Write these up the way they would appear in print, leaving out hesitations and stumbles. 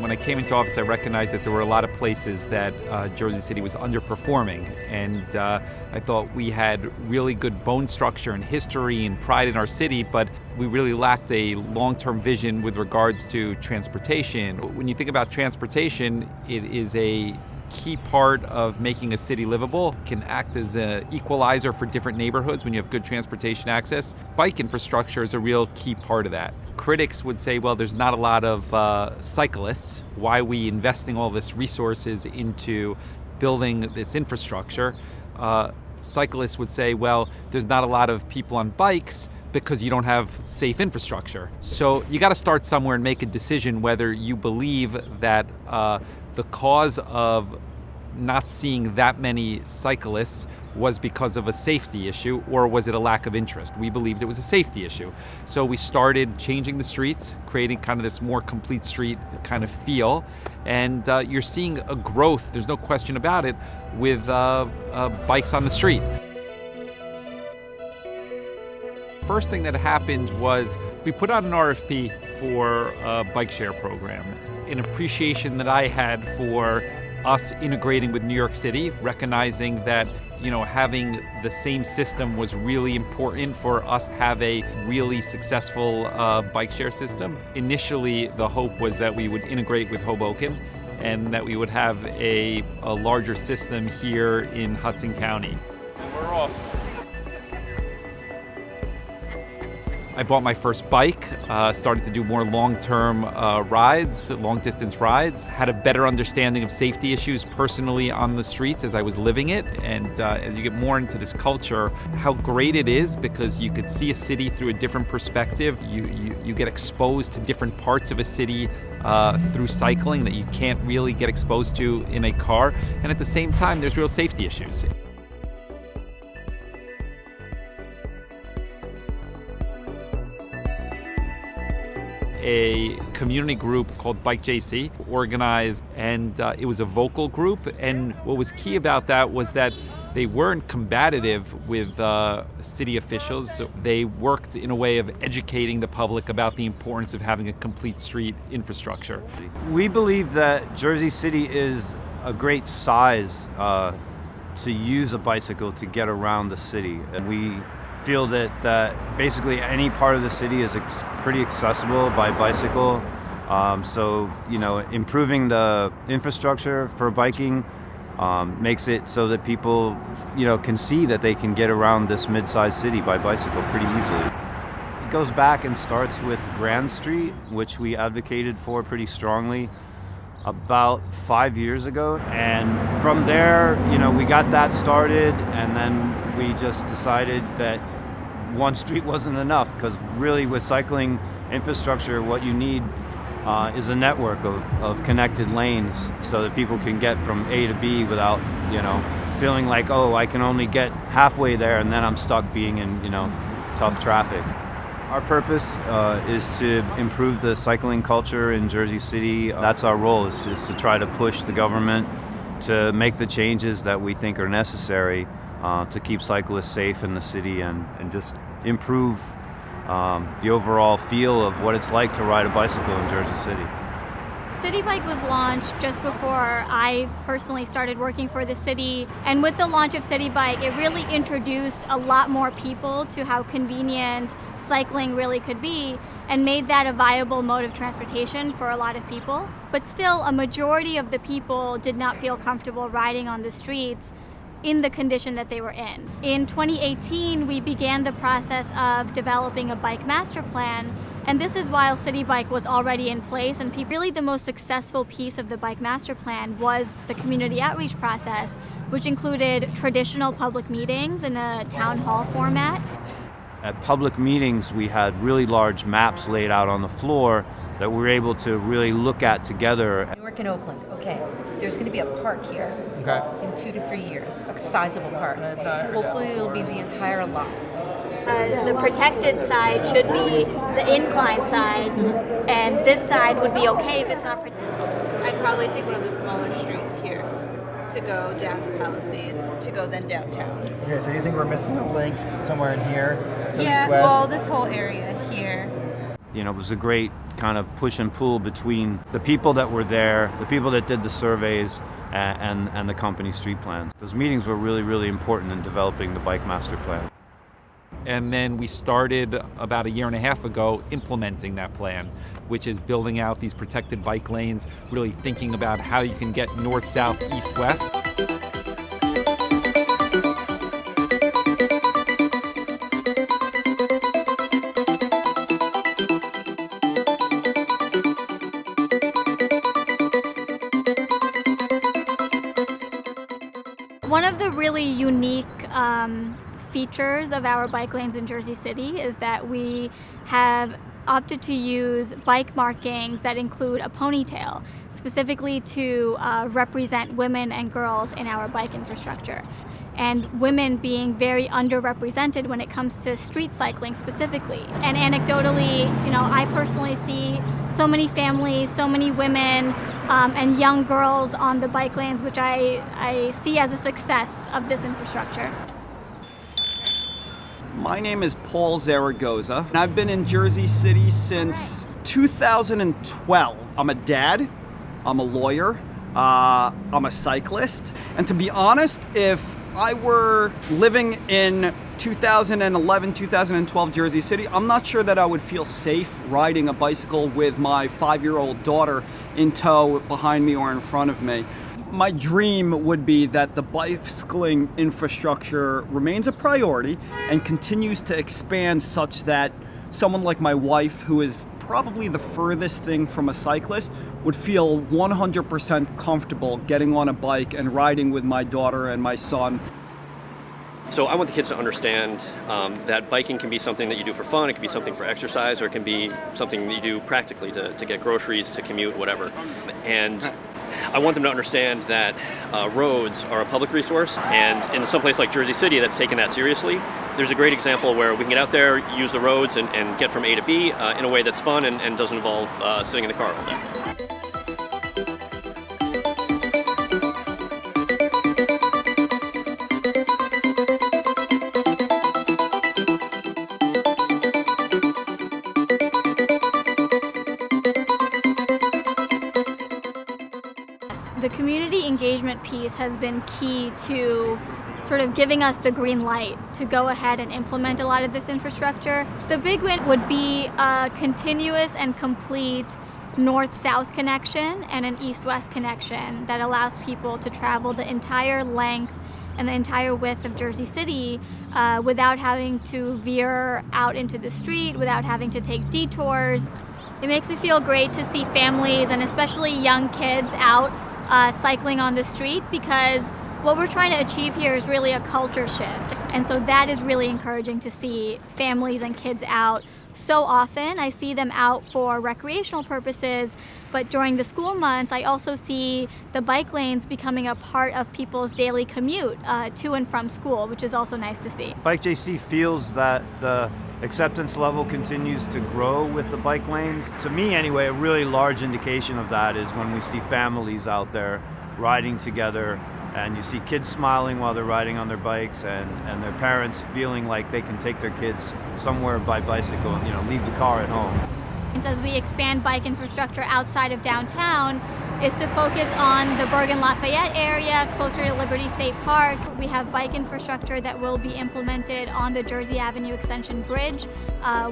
when I came into office, I recognized that there were a lot of places that Jersey City was underperforming. And I thought we had really good bone structure and history and pride in our city, but we really lacked a long-term vision with regards to transportation. When you think about transportation, it is a key part of making a city livable. It can act as an equalizer for different neighborhoods when you have good transportation access. Bike infrastructure is a real key part of that. Critics would say, well, there's not a lot of cyclists. Why are we investing all this resources into building this infrastructure? Cyclists would say, well, there's not a lot of people on bikes because you don't have safe infrastructure. So you got to start somewhere and make a decision whether you believe that the cause of not seeing that many cyclists was because of a safety issue, or was it a lack of interest? We believed it was a safety issue. So we started changing the streets, creating kind of this more complete street kind of feel. And you're seeing a growth, there's no question about it, with bikes on the street. First thing that happened was we put out an RFP for a bike share program. An appreciation that I had for us integrating with New York City, recognizing that, having the same system was really important for us to have a really successful bike share system. Initially, the hope was that we would integrate with Hoboken and that we would have a larger system here in Hudson County. And we're off. I bought my first bike, started to do more long-term rides, long-distance rides, had a better understanding of safety issues personally on the streets as I was living it. And as you get more into this culture, how great it is because you could see a city through a different perspective. You get exposed to different parts of a city through cycling that you can't really get exposed to in a car. And at the same time, there's real safety issues. A community group called Bike JC organized, and it was a vocal group. And what was key about that was that they weren't combative with city officials. So they worked in a way of educating the public about the importance of having a complete street infrastructure. We believe that Jersey City is a great size to use a bicycle to get around the city. And we feel that basically any part of the city is pretty accessible by bicycle. So improving the infrastructure for biking makes it so that people can see that they can get around this mid-sized city by bicycle pretty easily. It goes back and starts with Grand Street, which we advocated for pretty strongly about 5 years ago. And from there, we got that started, and then we just decided that one street wasn't enough, because really with cycling infrastructure, what you need is a network of connected lanes so that people can get from A to B without, feeling like, oh, I can only get halfway there and then I'm stuck being in, tough traffic. Our purpose is to improve the cycling culture in Jersey City. That's our role, is to try to push the government to make the changes that we think are necessary to keep cyclists safe in the city and just improve the overall feel of what it's like to ride a bicycle in Jersey City. City Bike was launched just before I personally started working for the city. And with the launch of City Bike, it really introduced a lot more people to how convenient cycling really could be and made that a viable mode of transportation for a lot of people. But still, a majority of the people did not feel comfortable riding on the streets in the condition that they were in. In 2018, we began the process of developing a bike master plan, and this is while City Bike was already in place, and really the most successful piece of the bike master plan was the community outreach process, which included traditional public meetings in a town hall format. At public meetings, we had really large maps laid out on the floor that we were able to really look at together. Newark and Oakland, okay. There's going to be a park here in 2 to 3 years, a sizable park. Hopefully it'll be the entire lot. The protected side should be the incline side, and this side would be okay if it's not protected. I'd probably take one of the smaller streets here to go down to Palisades, to go then downtown. Okay, so you think we're missing a link somewhere in here? Yeah, East, west? well, this whole area here. it was a great kind of push and pull between the people that were there, the people that did the surveys, and the company street plans. Those meetings were really, really important in developing the bike master plan. And then we started about a year and a half ago implementing that plan, which is building out these protected bike lanes, really thinking about how you can get north, south, east, west. One of the really unique features of our bike lanes in Jersey City is that we have opted to use bike markings that include a ponytail, specifically to represent women and girls in our bike infrastructure. And women being very underrepresented when it comes to street cycling specifically. And anecdotally, I personally see so many families, so many women, and young girls on the bike lanes, which I see as a success of this infrastructure. My name is Paul Zaragoza, and I've been in Jersey City since 2012. I'm a dad, I'm a lawyer, I'm a cyclist, and to be honest, if I were living in 2011, 2012 Jersey City, I'm not sure that I would feel safe riding a bicycle with my 5-year-old daughter in tow behind me or in front of me. My dream would be that the bicycling infrastructure remains a priority and continues to expand such that someone like my wife, who is probably the furthest thing from a cyclist, would feel 100% comfortable getting on a bike and riding with my daughter and my son. So I want the kids to understand that biking can be something that you do for fun, it can be something for exercise, or it can be something that you do practically to get groceries, to commute, whatever. And I want them to understand that roads are a public resource, and in some place like Jersey City that's taken that seriously. There's a great example where we can get out there, use the roads, and get from A to B in a way that's fun and doesn't involve sitting in the car all day. The community engagement piece has been key to sort of giving us the green light to go ahead and implement a lot of this infrastructure. The big win would be a continuous and complete north-south connection and an east-west connection that allows people to travel the entire length and the entire width of Jersey City without having to veer out into the street, without having to take detours. It makes me feel great to see families and especially young kids out cycling on the street, because what we're trying to achieve here is really a culture shift. And so that is really encouraging to see families and kids out so often. I see them out for recreational purposes, but during the school months, I also see the bike lanes becoming a part of people's daily commute to and from school, which is also nice to see. Bike JC feels that the acceptance level continues to grow with the bike lanes. To me anyway, a really large indication of that is when we see families out there riding together, and you see kids smiling while they're riding on their bikes, and their parents feeling like they can take their kids somewhere by bicycle and leave the car at home. As we expand bike infrastructure outside of downtown, is to focus on the Bergen-Lafayette area, closer to Liberty State Park. We have bike infrastructure that will be implemented on the Jersey Avenue Extension Bridge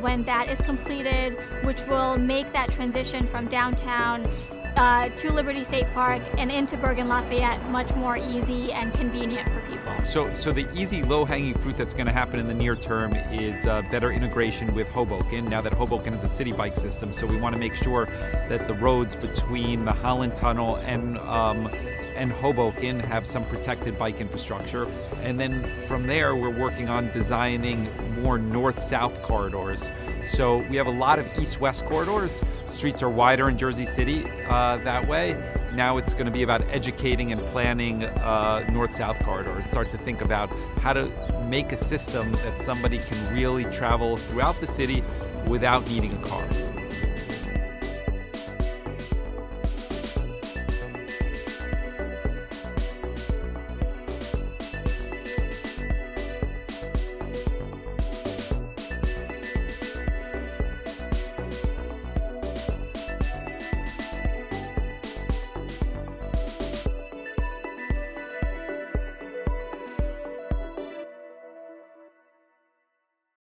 when that is completed, which will make that transition from downtown to Liberty State Park and into Bergen-Lafayette much more easy and convenient for people. So the easy low-hanging fruit that's going to happen in the near term is better integration with Hoboken, now that Hoboken is a city bike system. So we want to make sure that the roads between the Holland Tunnel and Hoboken have some protected bike infrastructure. And then from there, we're working on designing more north-south corridors. So we have a lot of east-west corridors. Streets are wider in Jersey City that way. Now it's going to be about educating and planning north-south corridors. Start to think about how to make a system that somebody can really travel throughout the city without needing a car.